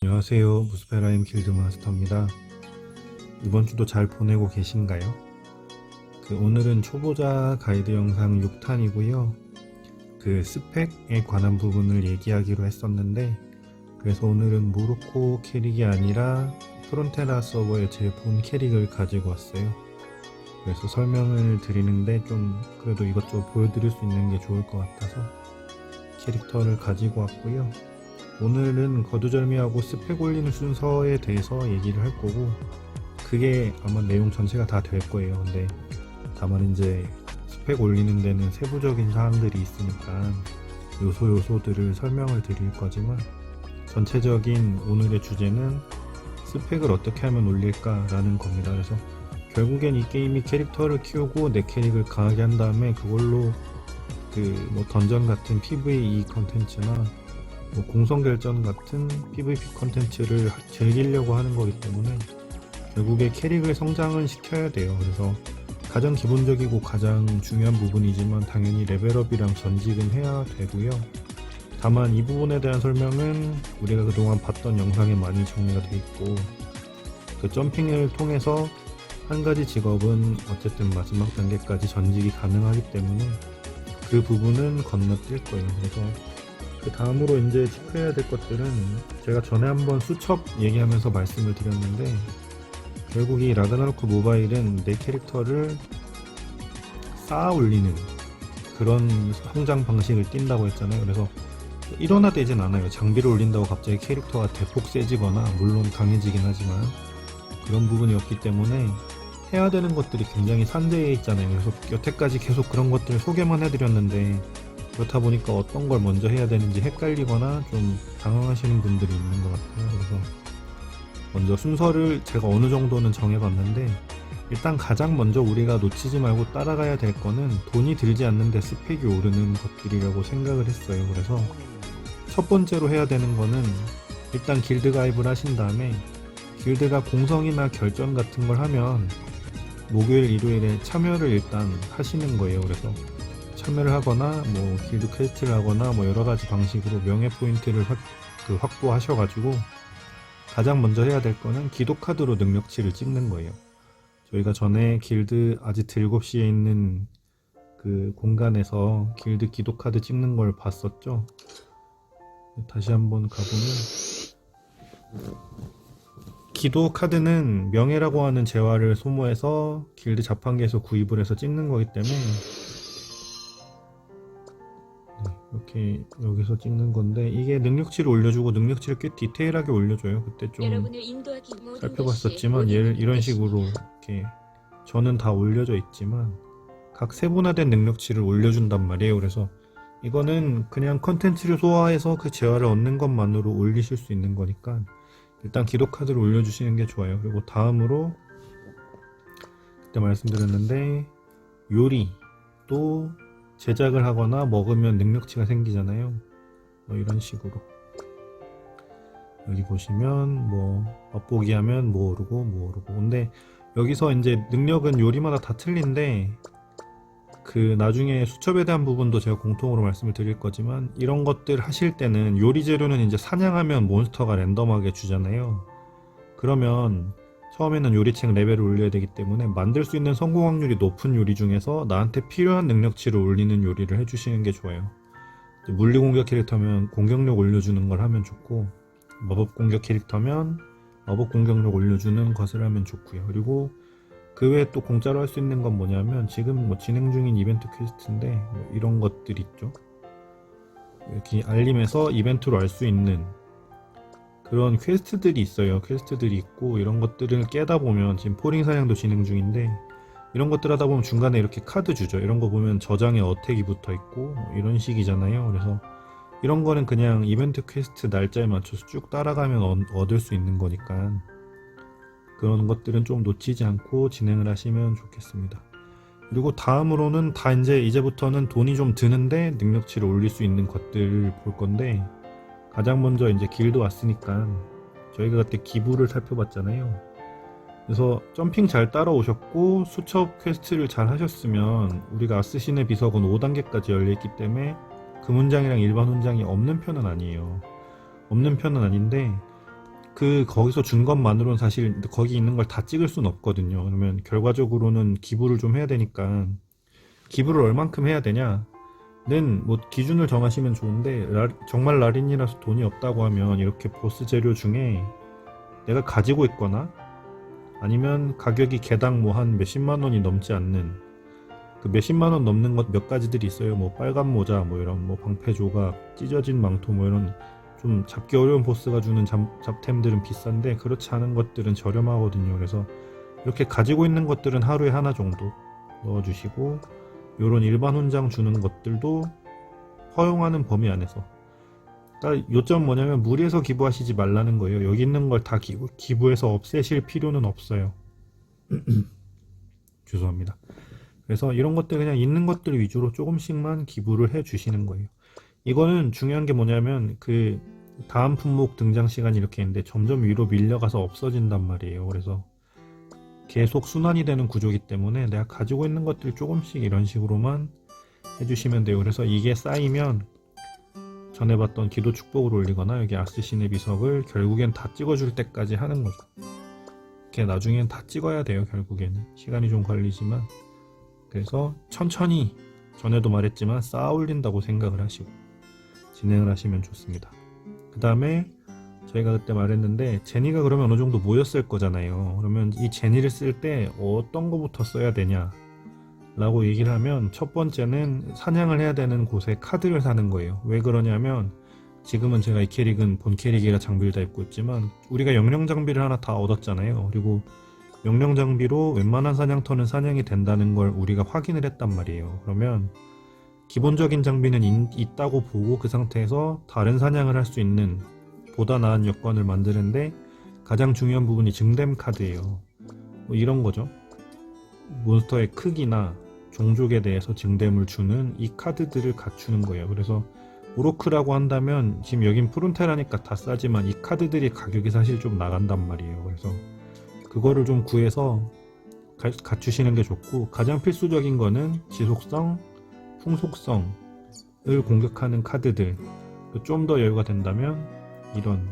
안녕하세요. 무스페라임 길드마스터입니다. 이번 주도 잘 보내고 계신가요? 오늘은 초보자 가이드 영상 6탄이고요. 스펙에 관한 부분을 얘기하기로 했었는데, 그래서 오늘은 모로코 캐릭이 아니라 프론테라 서버의 제 본 캐릭을 가지고 왔어요. 그래서 설명을 드리는데 좀 그래도 이것저것 보여드릴 수 있는 게 좋을 것 같아서 캐릭터를 가지고 왔고요. 오늘은 거두절미하고 스펙 올리는 순서에 대해서 얘기를 할 거고, 그게 아마 내용 전체가 다 될 거예요. 근데 다만 이제 스펙 올리는 데는 세부적인 사항들이 있으니까 요소들을 설명을 드릴 거지만, 전체적인 오늘의 주제는 스펙을 어떻게 하면 올릴까 라는 겁니다. 그래서 결국엔 이 게임이 캐릭터를 키우고 내 캐릭을 강하게 한 다음에 그걸로 던전 같은 PVE 컨텐츠나 공성결전 같은 PVP 컨텐츠를 즐기려고 하는 거기 때문에 결국에 캐릭을 성장을 시켜야 돼요. 그래서 가장 기본적이고 가장 중요한 부분이지만 당연히 레벨업이랑 전직은 해야 되고요. 다만 이 부분에 대한 설명은 우리가 그동안 봤던 영상에 많이 정리가 되어 있고, 점핑을 통해서 한 가지 직업은 어쨌든 마지막 단계까지 전직이 가능하기 때문에 그 부분은 건너뛸 거예요. 그래서 그 다음으로 이제 체크해야 될 것들은, 제가 전에 한번 수첩 얘기하면서 말씀을 드렸는데, 결국 이 라그나로크 모바일은 내 캐릭터를 쌓아 올리는 그런 성장 방식을 띈다고 했잖아요. 그래서 일원화되진 않아요. 장비를 올린다고 갑자기 캐릭터가 대폭 세지거나, 물론 강해지긴 하지만 그런 부분이 없기 때문에 해야 되는 것들이 굉장히 산재해 있잖아요. 그래서 여태까지 계속 그런 것들을 소개만 해드렸는데, 그렇다 보니까 어떤 걸 먼저 해야 되는지 헷갈리거나 좀 당황하시는 분들이 있는 것 같아요. 그래서 먼저 순서를 제가 어느 정도는 정해봤는데, 일단 가장 먼저 우리가 놓치지 말고 따라가야 될 거는 돈이 들지 않는데 스펙이 오르는 것들이라고 생각을 했어요. 그래서 첫 번째로 해야 되는 거는, 일단 길드 가입을 하신 다음에 길드가 공성이나 결전 같은 걸 하면 목요일, 일요일에 참여를 일단 하시는 거예요. 그래서 참여를 하거나 길드 퀘스트를 하거나 여러가지 방식으로 명예 포인트를 확보하셔가지고, 가장 먼저 해야 될 거는 기도 카드로 능력치를 찍는 거예요. 저희가 전에 길드 아지트 7시에 있는 그 공간에서 길드 기도 카드 찍는 걸 봤었죠. 다시 한번 가보면, 기도 카드는 명예라고 하는 재화를 소모해서 길드 자판기에서 구입을 해서 찍는 거기 때문에, 이렇게 여기서 찍는 건데, 이게 능력치를 올려주고 능력치를 꽤 디테일하게 올려줘요. 그때 좀 살펴봤었지만, 이런 식으로 이렇게 저는 다 올려져 있지만 각 세분화된 능력치를 올려준단 말이에요. 그래서 이거는 그냥 컨텐츠를 소화해서 그 재화를 얻는 것만으로 올리실 수 있는 거니까 일단 기록 카드를 올려주시는 게 좋아요. 그리고 다음으로, 그때 말씀드렸는데, 요리 또 제작을 하거나 먹으면 능력치가 생기잖아요. 이런 식으로 여기 보시면 맛보기 하면 오르고. 근데 여기서 이제 능력은 요리마다 다 틀린데, 나중에 수첩에 대한 부분도 제가 공통으로 말씀을 드릴 거지만, 이런 것들 하실 때는 요리 재료는 이제 사냥하면 몬스터가 랜덤하게 주잖아요. 그러면 처음에는 요리책 레벨을 올려야 되기 때문에 만들 수 있는 성공 확률이 높은 요리 중에서 나한테 필요한 능력치를 올리는 요리를 해주시는 게 좋아요. 물리 공격 캐릭터면 공격력 올려주는 걸 하면 좋고, 마법 공격 캐릭터면 마법 공격력 올려주는 것을 하면 좋고요. 그리고 그 외에 또 공짜로 할 수 있는 건 뭐냐면, 지금 진행 중인 이벤트 퀘스트인데, 이런 것들 있죠. 이렇게 알림에서 이벤트로 알 수 있는 그런 퀘스트들이 있어요. 퀘스트들이 있고, 이런 것들을 깨다 보면, 지금 포링 사냥도 진행 중인데, 이런 것들 하다 보면 중간에 이렇게 카드 주죠. 이런 거 보면 저장에 어택이 붙어 있고 이런 식이잖아요. 그래서 이런 거는 그냥 이벤트 퀘스트 날짜에 맞춰서 쭉 따라가면 얻을 수 있는 거니까, 그런 것들은 좀 놓치지 않고 진행을 하시면 좋겠습니다. 그리고 다음으로는 이제부터는 돈이 좀 드는데 능력치를 올릴 수 있는 것들을 볼 건데, 가장 먼저 이제 길드 왔으니까 저희가 그때 기부를 살펴봤잖아요. 그래서 점핑 잘 따라오셨고 수첩 퀘스트를 잘 하셨으면, 우리가 아스신의 비석은 5단계까지 열려있기 때문에 그 문장이랑 일반 훈장이 없는 편은 아니에요. 없는 편은 아닌데, 거기서 준 것만으로는 사실 거기 있는 걸 다 찍을 수는 없거든요. 그러면 결과적으로는 기부를 좀 해야 되니까, 기부를 얼만큼 해야 되냐는 뭐 기준을 정하시면 좋은데, 정말 라린이라서 돈이 없다고 하면 이렇게 보스 재료 중에 내가 가지고 있거나 아니면 가격이 개당 뭐 한 몇십만 원이 넘지 않는, 그 몇십만 원 넘는 것 몇 가지들이 있어요. 뭐 빨간 모자, 뭐 이런 뭐 방패 조각, 찢어진 망토, 뭐 이런 좀 잡기 어려운 보스가 주는 잡템들은 비싼데, 그렇지 않은 것들은 저렴하거든요. 그래서 이렇게 가지고 있는 것들은 하루에 하나 정도 넣어주시고, 요런 일반 훈장 주는 것들도 허용하는 범위 안에서. 그러니까 요점 뭐냐면 무리해서 기부하시지 말라는 거예요. 여기 있는 걸 다 기부해서 없애실 필요는 없어요. 죄송합니다. 그래서 이런 것들 그냥 있는 것들 위주로 조금씩만 기부를 해 주시는 거예요. 이거는 중요한 게 뭐냐면 그 다음 품목 등장 시간이 이렇게 있는데 점점 위로 밀려가서 없어진단 말이에요. 그래서 계속 순환이 되는 구조이기 때문에 내가 가지고 있는 것들 조금씩 이런 식으로만 해주시면 돼요. 그래서 이게 쌓이면 전에 봤던 기도 축복을 올리거나 여기 아스신의 비석을 결국엔 다 찍어줄 때까지 하는 거죠. 이렇게 나중엔 다 찍어야 돼요. 결국에는 시간이 좀 걸리지만, 그래서 천천히, 전에도 말했지만 쌓아 올린다고 생각을 하시고 진행을 하시면 좋습니다. 그 다음에 저희가 그때 말했는데, 제니가 그러면 어느 정도 모였을 거잖아요. 그러면 이 제니를 쓸 때 어떤 거부터 써야 되냐 라고 얘기를 하면, 첫 번째는 사냥을 해야 되는 곳에 카드를 사는 거예요. 왜 그러냐면 지금은 제가 이 캐릭은 본 캐릭이라 장비를 다 입고 있지만 우리가 영령 장비를 하나 다 얻었잖아요. 그리고 영령 장비로 웬만한 사냥터는 사냥이 된다는 걸 우리가 확인을 했단 말이에요. 그러면 기본적인 장비는 있다고 보고 그 상태에서 다른 사냥을 할 수 있는 보다 나은 여건을 만드는데 가장 중요한 부분이 증댐 카드예요. 뭐 이런 거죠. 몬스터의 크기나 종족에 대해서 증댐을 주는 이 카드들을 갖추는 거예요. 그래서 오로크라고 한다면 지금 여긴 프론테라니까 다 싸지만 이 카드들이 가격이 사실 좀 나간단 말이에요. 그래서 그거를 좀 구해서 갖추시는 게 좋고, 가장 필수적인 거는 지속성, 풍속성을 공격하는 카드들. 좀 더 여유가 된다면 이런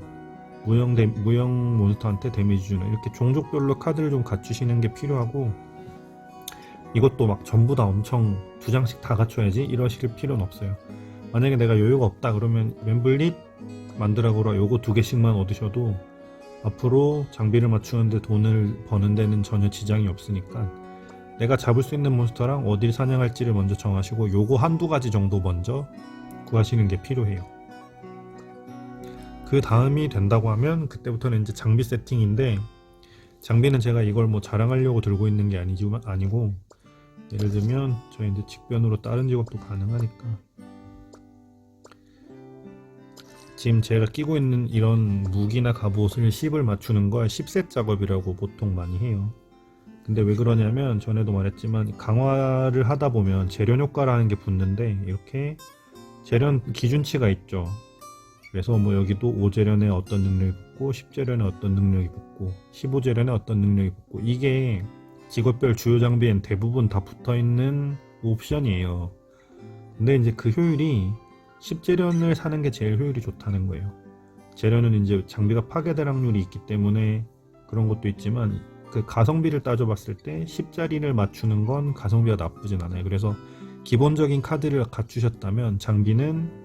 무형 몬스터한테 데미지 주는 이렇게 종족별로 카드를 좀 갖추시는 게 필요하고, 이것도 막 전부 다 엄청 2장씩 다 갖춰야지 이러실 필요는 없어요. 만약에 내가 여유가 없다 그러면 웸블릿 만드라고라 요거 2개씩만 얻으셔도 앞으로 장비를 맞추는데 돈을 버는 데는 전혀 지장이 없으니까, 내가 잡을 수 있는 몬스터랑 어딜 사냥할지를 먼저 정하시고 요거 한두 가지 정도 먼저 구하시는 게 필요해요. 그 다음이 된다고 하면 그때부터는 이제 장비 세팅인데, 장비는 제가 이걸 뭐 자랑하려고 들고 있는 게 아니고, 예를 들면 저희 이제 직변으로 다른 직업도 가능하니까, 지금 제가 끼고 있는 이런 무기나 갑옷을 10을 맞추는 걸 10셋 작업이라고 보통 많이 해요. 근데 왜 그러냐면 전에도 말했지만 강화를 하다 보면 재련 효과라는 게 붙는데, 이렇게 재련 기준치가 있죠. 그래서 뭐 여기도 5재련에 어떤 능력이 붙고 10재련에 어떤 능력이 붙고 15재련에 어떤 능력이 붙고, 이게 직업별 주요 장비엔 대부분 다 붙어있는 옵션이에요. 근데 이제 그 효율이 10재련을 사는 게 제일 효율이 좋다는 거예요. 재련은 이제 장비가 파괴될 확률이 있기 때문에 그런 것도 있지만, 그 가성비를 따져봤을 때 10짜리를 맞추는 건 가성비가 나쁘진 않아요. 그래서 기본적인 카드를 갖추셨다면 장비는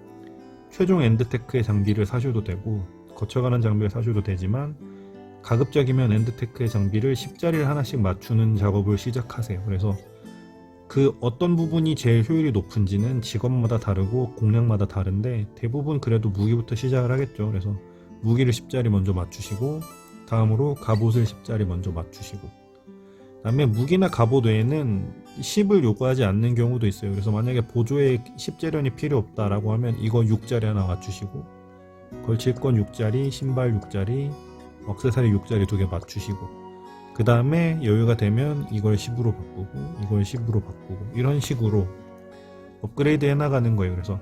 최종 엔드테크의 장비를 사셔도 되고 거쳐가는 장비를 사셔도 되지만, 가급적이면 엔드테크의 장비를 10짜리를 하나씩 맞추는 작업을 시작하세요. 그래서 그 어떤 부분이 제일 효율이 높은지는 직업마다 다르고 공략마다 다른데, 대부분 그래도 무기부터 시작을 하겠죠. 그래서 무기를 10짜리 먼저 맞추시고, 다음으로 갑옷을 10짜리 먼저 맞추시고, 그 다음에 무기나 갑옷 외에는 10을 요구하지 않는 경우도 있어요. 그래서 만약에 보조에 10재련이 필요 없다라고 하면 이거 6짜리 하나 맞추시고, 걸칠건 6짜리, 신발 6짜리, 액세서리 6짜리 2개 맞추시고, 그 다음에 여유가 되면 이걸 10으로 바꾸고 이걸 10으로 바꾸고, 이런 식으로 업그레이드 해나가는 거예요. 그래서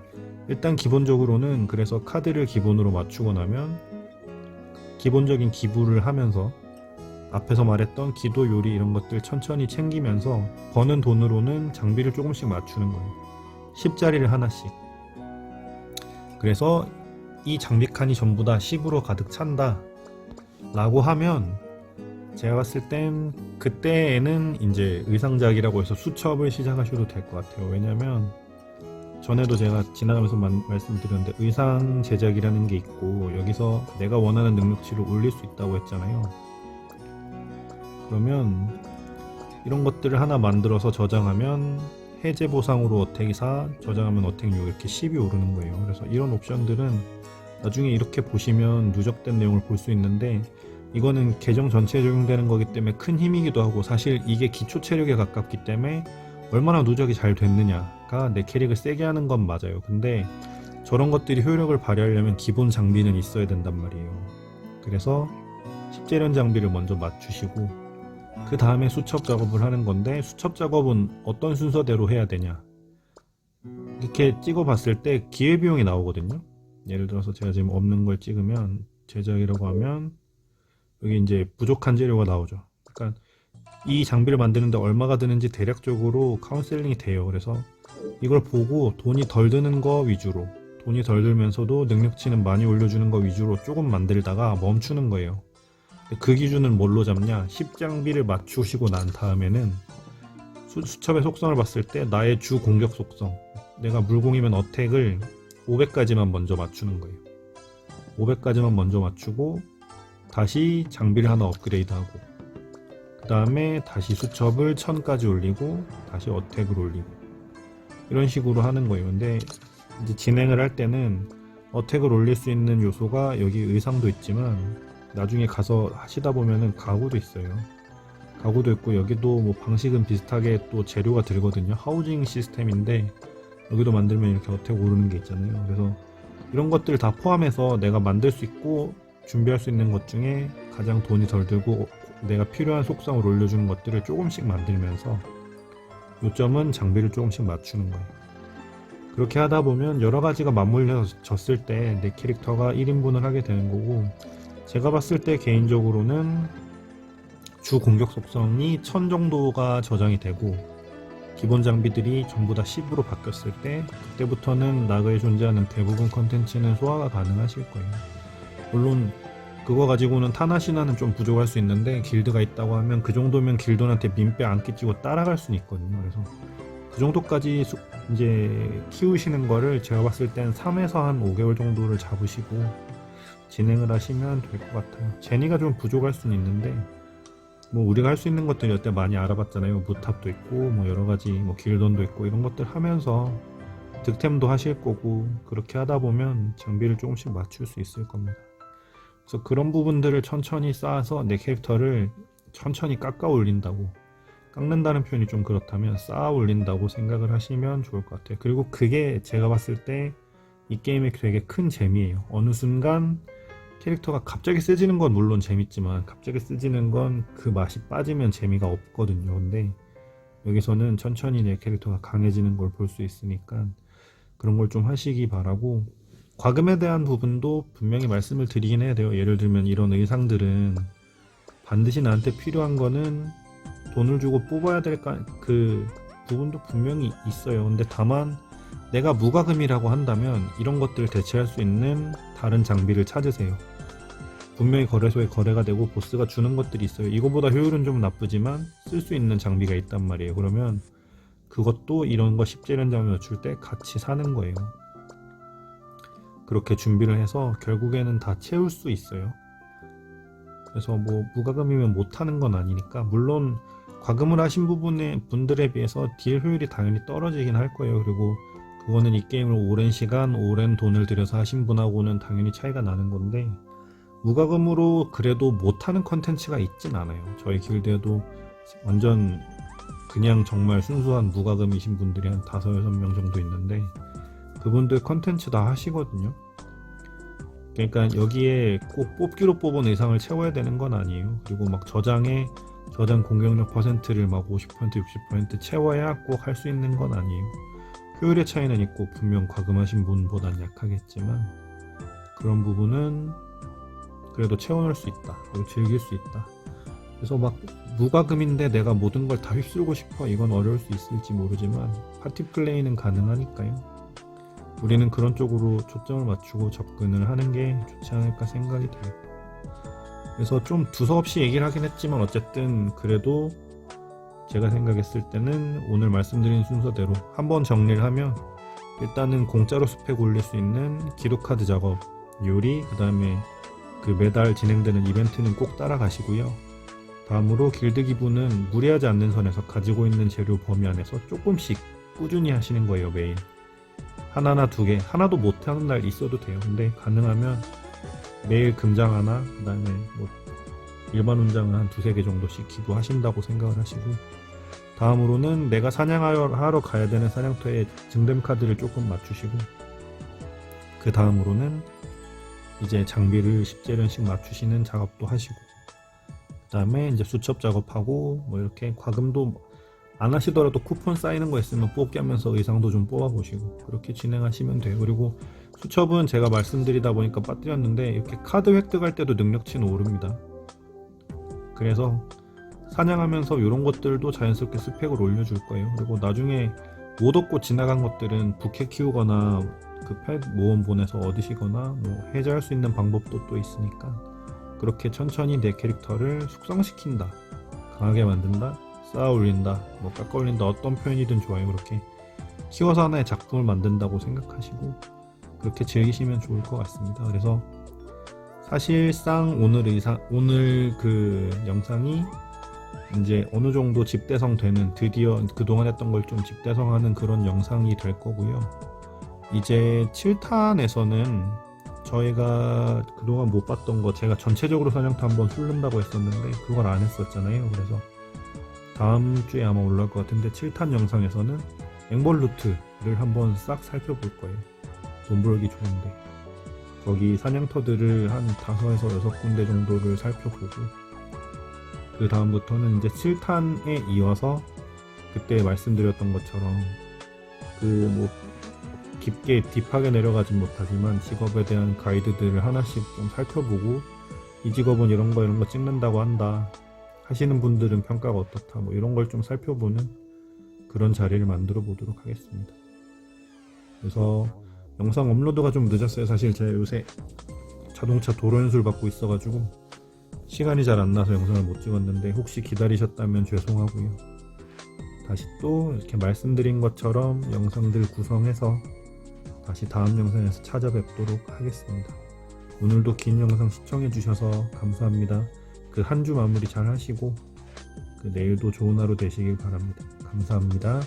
일단 기본적으로는, 그래서 카드를 기본으로 맞추고 나면 기본적인 기부를 하면서 앞에서 말했던 기도, 요리 이런 것들 천천히 챙기면서 버는 돈으로는 장비를 조금씩 맞추는 거예요. 10짜리를 하나씩. 그래서 이 장비 칸이 전부 다 10으로 가득 찬다 라고 하면 제가 봤을 땐 그때에는 이제 의상작이라고 해서 수첩을 시작하셔도 될 것 같아요. 왜냐면 전에도 제가 지나가면서 말씀드렸는데 의상 제작이라는 게 있고 여기서 내가 원하는 능력치를 올릴 수 있다고 했잖아요. 그러면 이런 것들을 하나 만들어서 저장하면 해제 보상으로 어택이 4, 저장하면 어택 6 이렇게 10이 오르는 거예요. 그래서 이런 옵션들은 나중에 이렇게 보시면 누적된 내용을 볼 수 있는데 이거는 계정 전체에 적용되는 거기 때문에 큰 힘이기도 하고 사실 이게 기초 체력에 가깝기 때문에 얼마나 누적이 잘 됐느냐가 내 캐릭을 세게 하는 건 맞아요. 근데 저런 것들이 효력을 발휘하려면 기본 장비는 있어야 된단 말이에요. 그래서 10재련 장비를 먼저 맞추시고 그 다음에 수첩 작업을 하는 건데 수첩 작업은 어떤 순서대로 해야 되냐 이렇게 찍어 봤을 때 기회비용이 나오거든요. 예를 들어서 제가 지금 없는 걸 찍으면 제작이라고 하면 여기 이제 부족한 재료가 나오죠. 그러니까 이 장비를 만드는데 얼마가 드는지 대략적으로 카운셀링이 돼요. 그래서 이걸 보고 돈이 덜 드는 거 위주로 돈이 덜 들면서도 능력치는 많이 올려주는 거 위주로 조금 만들다가 멈추는 거예요. 그 기준은 뭘로 잡냐? 10장비를 맞추시고 난 다음에는 수첩의 속성을 봤을 때 나의 주 공격 속성 내가 물공이면 어택을 500까지만 먼저 맞추는 거예요. 500까지만 먼저 맞추고 다시 장비를 하나 업그레이드하고 그 다음에 다시 수첩을 1000까지 올리고 다시 어택을 올리고 이런 식으로 하는 거예요. 근데 이제 진행을 할 때는 어택을 올릴 수 있는 요소가 여기 의상도 있지만 나중에 가서 하시다 보면은 가구도 있어요. 가구도 있고 여기도 뭐 방식은 비슷하게 또 재료가 들거든요. 하우징 시스템인데 여기도 만들면 이렇게 어택 오르는 게 있잖아요. 그래서 이런 것들 다 포함해서 내가 만들 수 있고 준비할 수 있는 것 중에 가장 돈이 덜 들고 내가 필요한 속성을 올려주는 것들을 조금씩 만들면서 요점은 장비를 조금씩 맞추는 거예요. 그렇게 하다 보면 여러 가지가 맞물려졌을 때 내 캐릭터가 1인분을 하게 되는 거고 제가 봤을 때 개인적으로는 주 공격 속성이 1000 정도가 저장이 되고 기본 장비들이 전부 다 10으로 바뀌었을 때 그때부터는 나그에 존재하는 대부분 컨텐츠는 소화가 가능하실 거예요. 물론 그거 가지고는 타나시나는 좀 부족할 수 있는데 길드가 있다고 하면 그 정도면 길드한테 민폐 안 끼치고 따라갈 수는 있거든요. 그래서 그 정도까지 이제 키우시는 거를 제가 봤을 땐 3에서 한 5개월 정도를 잡으시고 진행을 하시면 될 것 같아요. 제니가 좀 부족할 수는 있는데 뭐 우리가 할 수 있는 것들 여태 많이 알아봤잖아요. 무탑도 있고 뭐 여러가지 뭐 길던도 있고 이런 것들 하면서 득템도 하실 거고 그렇게 하다 보면 장비를 조금씩 맞출 수 있을 겁니다. 그래서 그런 부분들을 천천히 쌓아서 내 캐릭터를 천천히 깎아 올린다고 깎는다는 표현이 좀 그렇다면 쌓아 올린다고 생각을 하시면 좋을 것 같아요. 그리고 그게 제가 봤을 때 이 게임의 되게 큰 재미예요. 어느 순간 캐릭터가 갑자기 세지는 건 물론 재밌지만 갑자기 세지는 건 그 맛이 빠지면 재미가 없거든요. 근데 여기서는 천천히 내 캐릭터가 강해지는 걸 볼 수 있으니까 그런 걸 좀 하시기 바라고 과금에 대한 부분도 분명히 말씀을 드리긴 해야 돼요. 예를 들면 이런 의상들은 반드시 나한테 필요한 거는 돈을 주고 뽑아야 될 그 부분도 분명히 있어요. 근데 다만 내가 무과금이라고 한다면 이런 것들을 대체할 수 있는 다른 장비를 찾으세요. 분명히 거래소에 거래가 되고 보스가 주는 것들이 있어요. 이거보다 효율은 좀 나쁘지만 쓸 수 있는 장비가 있단 말이에요. 그러면 그것도 이런 거 10재련 장비 맞출 때 같이 사는 거예요. 그렇게 준비를 해서 결국에는 다 채울 수 있어요. 그래서 뭐 무과금이면 못하는 건 아니니까 물론 과금을 하신 분들에 비해서 딜 효율이 당연히 떨어지긴 할 거예요. 그리고 그거는 이 게임을 오랜 시간 오랜 돈을 들여서 하신 분하고는 당연히 차이가 나는 건데 무과금으로 그래도 못하는 컨텐츠가 있진 않아요. 저희 길드에도 완전 그냥 정말 순수한 무과금이신 분들이 한 5, 6명 정도 있는데 그분들 컨텐츠 다 하시거든요. 그러니까 여기에 꼭 뽑기로 뽑은 의상을 채워야 되는 건 아니에요. 그리고 막 저장 공격력 퍼센트를 막 50%, 60% 채워야 꼭 할 수 있는 건 아니에요. 효율의 차이는 있고 분명 과금하신 분보단 약하겠지만 그런 부분은 그래도 채워놓을 수 있다. 그리고 즐길 수 있다. 그래서 막 무과금인데 내가 모든 걸 다 휩쓸고 싶어 이건 어려울 수 있을지 모르지만 파티 플레이는 가능하니까요. 우리는 그런 쪽으로 초점을 맞추고 접근을 하는 게 좋지 않을까 생각이 돼요. 그래서 좀 두서없이 얘기를 하긴 했지만 어쨌든 그래도 제가 생각했을 때는 오늘 말씀드린 순서대로 한번 정리를 하면 일단은 공짜로 스펙 올릴 수 있는 기록카드 작업, 요리, 그 다음에 그 매달 진행되는 이벤트는 꼭 따라가시고요. 다음으로 길드 기부는 무리하지 않는 선에서 가지고 있는 재료 범위 안에서 조금씩 꾸준히 하시는 거예요. 매일 하나나 두 개, 하나도 못하는 날 있어도 돼요. 근데 가능하면 매일 금장 하나, 그 다음에 뭐 일반 훈장은 한 두세 개 정도씩 기부하신다고 생각을 하시고, 다음으로는 내가 사냥하러 가야 되는 사냥터에 증dem 카드를 조금 맞추시고, 그 다음으로는 이제 장비를 10재련씩 맞추시는 작업도 하시고, 그 다음에 이제 수첩 작업하고, 뭐 이렇게 과금도 안 하시더라도 쿠폰 쌓이는 거 있으면 뽑기 하면서 의상도 좀 뽑아보시고, 그렇게 진행하시면 돼요. 그리고 수첩은 제가 말씀드리다 보니까 빠뜨렸는데, 이렇게 카드 획득할 때도 능력치는 오릅니다. 그래서 사냥하면서 이런 것들도 자연스럽게 스펙을 올려줄 거예요. 그리고 나중에 못 얻고 지나간 것들은 부캐 키우거나 그 펫 모험 보내서 얻으시거나 뭐 해제할 수 있는 방법도 또 있으니까, 그렇게 천천히 내 캐릭터를 숙성시킨다, 강하게 만든다, 쌓아 올린다, 뭐 깎아 올린다, 어떤 표현이든 좋아요. 그렇게 키워서 하나의 작품을 만든다고 생각하시고 그렇게 즐기시면 좋을 것 같습니다. 그래서 사실상 오늘 그 영상이 이제 어느 정도 집대성 되는, 드디어 그동안 했던 걸 좀 집대성하는 그런 영상이 될 거고요. 이제 7탄에서는 저희가 그동안 못 봤던 거, 제가 전체적으로 사냥터 한번 훑는다고 했었는데 그걸 안 했었잖아요. 그래서 다음 주에 아마 올라올 것 같은데 7탄 영상에서는 앵벌루트를 한번 싹 살펴볼 거예요. 돈 벌기 좋은데 거기 사냥터들을 한 5에서 6군데 정도를 살펴보고, 그 다음부터는 이제 7탄에 이어서 그때 말씀드렸던 것처럼 그 뭐 깊게 딥하게 내려가진 못하지만 직업에 대한 가이드들을 하나씩 좀 살펴보고, 이 직업은 이런 거 찍는다고 한다 하시는 분들은 평가가 어떻다, 뭐 이런 걸 좀 살펴보는 그런 자리를 만들어 보도록 하겠습니다. 그래서 영상 업로드가 좀 늦었어요. 사실 제가 요새 자동차 도로 연수를 받고 있어가지고 시간이 잘 안 나서 영상을 못 찍었는데, 혹시 기다리셨다면 죄송하고요. 다시 또 이렇게 말씀드린 것처럼 영상들 구성해서 다시 다음 영상에서 찾아뵙도록 하겠습니다. 오늘도 긴 영상 시청해주셔서 감사합니다. 그 한 주 마무리 잘 하시고 그 내일도 좋은 하루 되시길 바랍니다. 감사합니다.